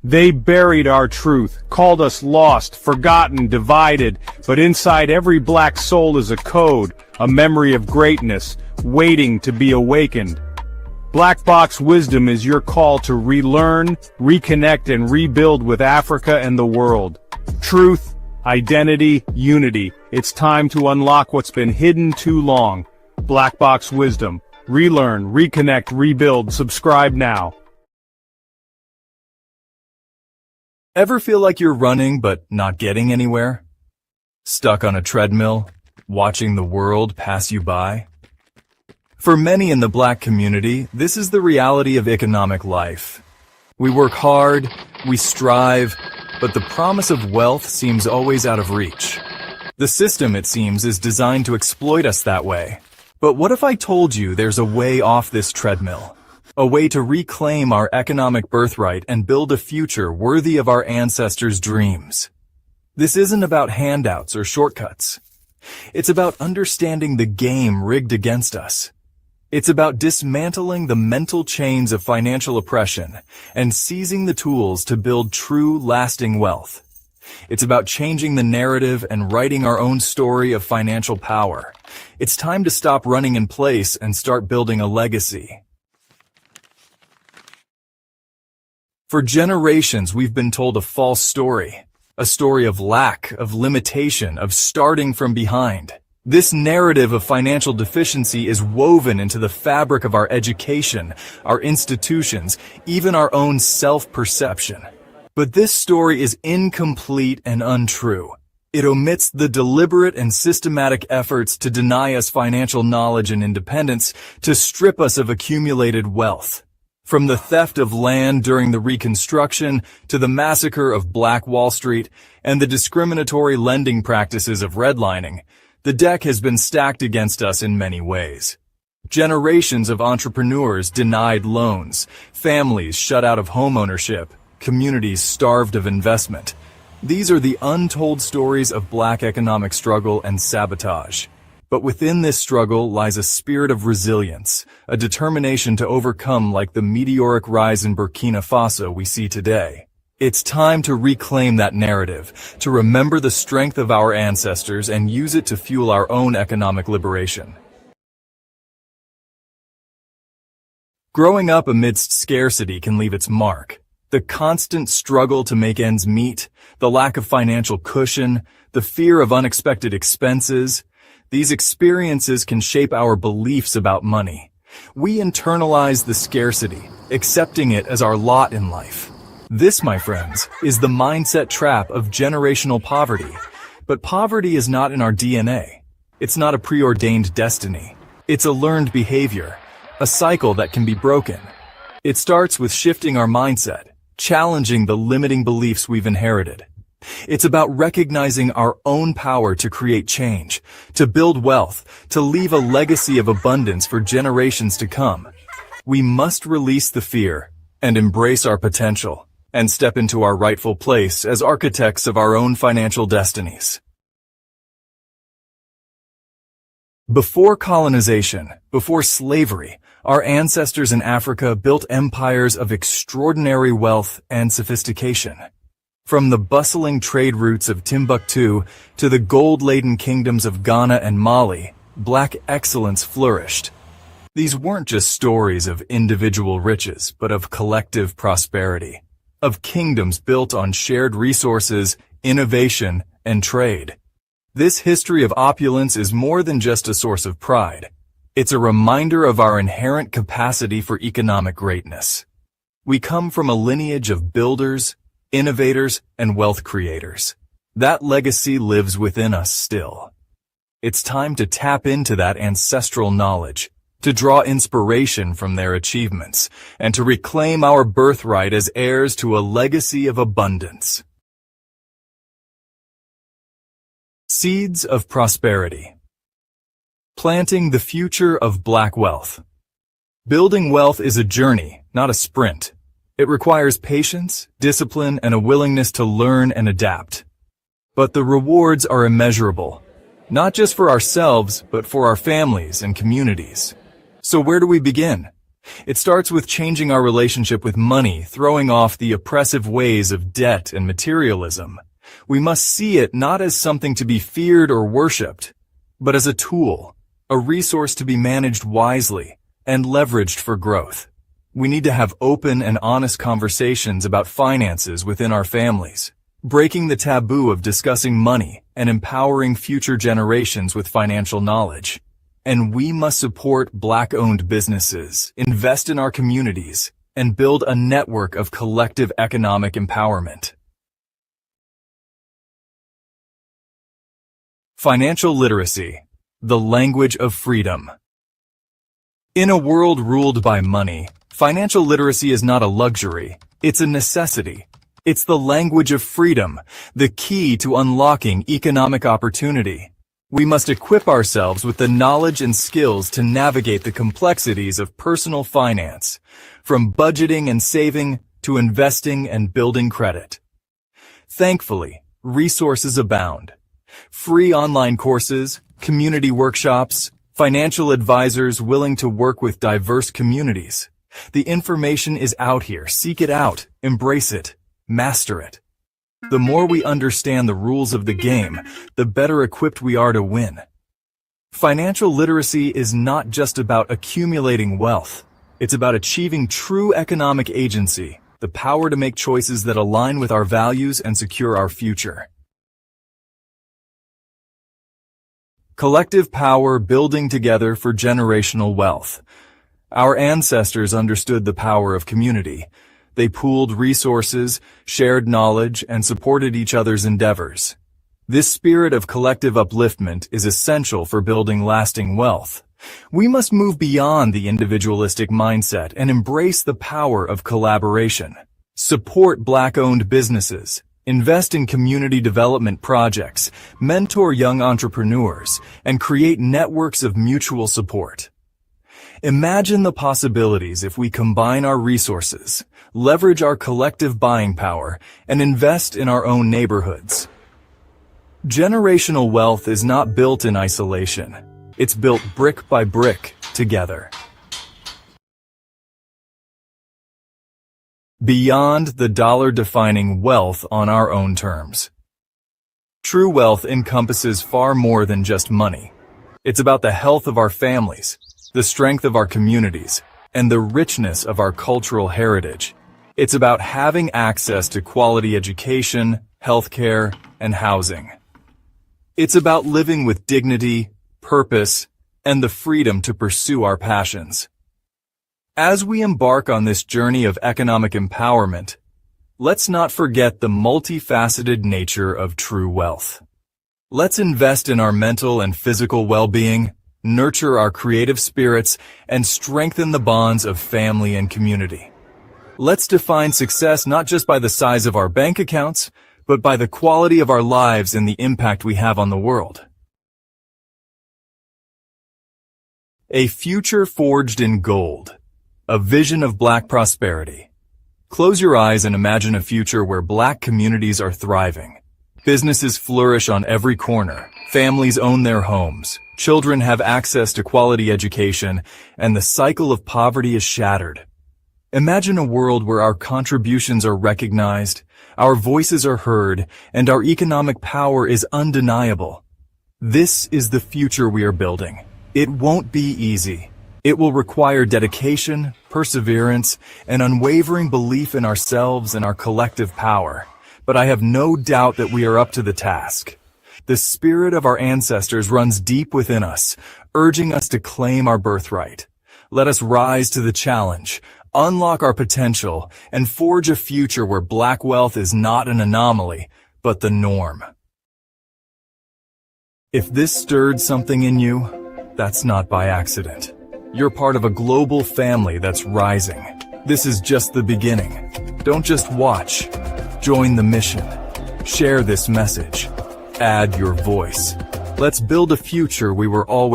They buried our truth, called us lost, forgotten, divided, but inside every black soul is a code, a memory of greatness, waiting to be awakened. Black Box Wisdom is your call to relearn, reconnect, and rebuild with Africa and the world. Truth, identity, unity. It's time to unlock what's been hidden too long. Black Box Wisdom. Relearn, reconnect, rebuild. Subscribe now. Ever feel like you're running but not getting anywhere? Stuck on a treadmill, watching the world pass you by? For many in the Black community, this is the reality of economic life. We work hard, we strive, but the promise of wealth seems always out of reach. The system, it seems, is designed to exploit us that way. But what if I told you there's a way off this treadmill? A way to reclaim our economic birthright and build a future worthy of our ancestors' dreams. This isn't about handouts or shortcuts. It's about understanding the game rigged against us. It's about dismantling the mental chains of financial oppression and seizing the tools to build true, lasting wealth. It's about changing the narrative and writing our own story of financial power. It's time to stop running in place and start building a legacy. For generations, we've been told a false story. A story of lack, of limitation, of starting from behind. This narrative of financial deficiency is woven into the fabric of our education, our institutions, even our own self-perception. But this story is incomplete and untrue. It omits the deliberate and systematic efforts to deny us financial knowledge and independence, to strip us of accumulated wealth. From the theft of land during the Reconstruction to the massacre of Black Wall Street and the discriminatory lending practices of redlining, the deck has been stacked against us in many ways. Generations of entrepreneurs denied loans, families shut out of homeownership, communities starved of investment. These are the untold stories of Black economic struggle and sabotage. But within this struggle lies a spirit of resilience, a determination to overcome like the meteoric rise in Burkina Faso we see today. It's time to reclaim that narrative, to remember the strength of our ancestors and use it to fuel our own economic liberation. Growing up amidst scarcity can leave its mark. The constant struggle to make ends meet, the lack of financial cushion, the fear of unexpected expenses, these experiences can shape our beliefs about money. We internalize the scarcity, accepting it as our lot in life. This, my friends, is the mindset trap of generational poverty. But poverty is not in our DNA. It's not a preordained destiny. It's a learned behavior, a cycle that can be broken. It starts with shifting our mindset, challenging the limiting beliefs we've inherited. It's about recognizing our own power to create change, to build wealth, to leave a legacy of abundance for generations to come. We must release the fear and embrace our potential and step into our rightful place as architects of our own financial destinies. Before colonization, before slavery, our ancestors in Africa built empires of extraordinary wealth and sophistication. From the bustling trade routes of Timbuktu to the gold-laden kingdoms of Ghana and Mali, Black excellence flourished. These weren't just stories of individual riches, but of collective prosperity, of kingdoms built on shared resources, innovation, and trade. This history of opulence is more than just a source of pride. It's a reminder of our inherent capacity for economic greatness. We come from a lineage of builders, innovators, and wealth creators. That legacy lives within us still. It's time to tap into that ancestral knowledge, to draw inspiration from their achievements, and to reclaim our birthright as heirs to a legacy of abundance. Seeds of prosperity. Planting the future of Black wealth. Building wealth is a journey, not a sprint. It requires patience, discipline, and a willingness to learn and adapt. But the rewards are immeasurable, not just for ourselves, but for our families and communities. So where do we begin? It starts with changing our relationship with money, throwing off the oppressive ways of debt and materialism. We must see it not as something to be feared or worshipped, but as a tool, a resource to be managed wisely and leveraged for growth. We need to have open and honest conversations about finances within our families, breaking the taboo of discussing money and empowering future generations with financial knowledge. And we must support Black-owned businesses, invest in our communities, and build a network of collective economic empowerment. Financial literacy, the language of freedom. In a world ruled by money, financial literacy is not a luxury, it's a necessity. It's the language of freedom, the key to unlocking economic opportunity. We must equip ourselves with the knowledge and skills to navigate the complexities of personal finance, from budgeting and saving to investing and building credit. Thankfully, resources abound. Free online courses, community workshops, financial advisors willing to work with diverse communities. The information is out here. Seek it out, embrace it, master it. The more we understand the rules of the game, the better equipped we are to win. Financial literacy is not just about accumulating wealth. It's about achieving true economic agency, the power to make choices that align with our values and secure our future. Collective power building together for generational wealth. Our ancestors understood the power of community. They pooled resources, shared knowledge, and supported each other's endeavors. This spirit of collective upliftment is essential for building lasting wealth. We must move beyond the individualistic mindset and embrace the power of collaboration. Support Black-owned businesses, invest in community development projects, mentor young entrepreneurs, and create networks of mutual support. Imagine the possibilities if we combine our resources, leverage our collective buying power, and invest in our own neighborhoods. Generational wealth is not built in isolation. It's built brick by brick together. Beyond the dollar defining wealth on our own terms. True wealth encompasses far more than just money. It's about the health of our families, the strength of our communities, and the richness of our cultural heritage. It's about having access to quality education, healthcare, and housing. It's about living with dignity, purpose, and the freedom to pursue our passions. As we embark on this journey of economic empowerment, let's not forget the multifaceted nature of true wealth. Let's invest in our mental and physical well-being, nurture our creative spirits, and strengthen the bonds of family and community. Let's define success not just by the size of our bank accounts, but by the quality of our lives and the impact we have on the world. A future forged in gold. A vision of Black prosperity. Close your eyes and imagine a future where Black communities are thriving. Businesses flourish on every corner. Families own their homes. Children have access to quality education, and the cycle of poverty is shattered. Imagine a world where our contributions are recognized, our voices are heard, and our economic power is undeniable. This is the future we are building. It won't be easy. It will require dedication, perseverance, and unwavering belief in ourselves and our collective power. But I have no doubt that we are up to the task. The spirit of our ancestors runs deep within us, urging us to claim our birthright. Let us rise to the challenge, unlock our potential, and forge a future where Black wealth is not an anomaly, but the norm. If this stirred something in you, that's not by accident. You're part of a global family that's rising. This is just the beginning. Don't just watch. Join the mission. Share this message. Add your voice. Let's build a future we were always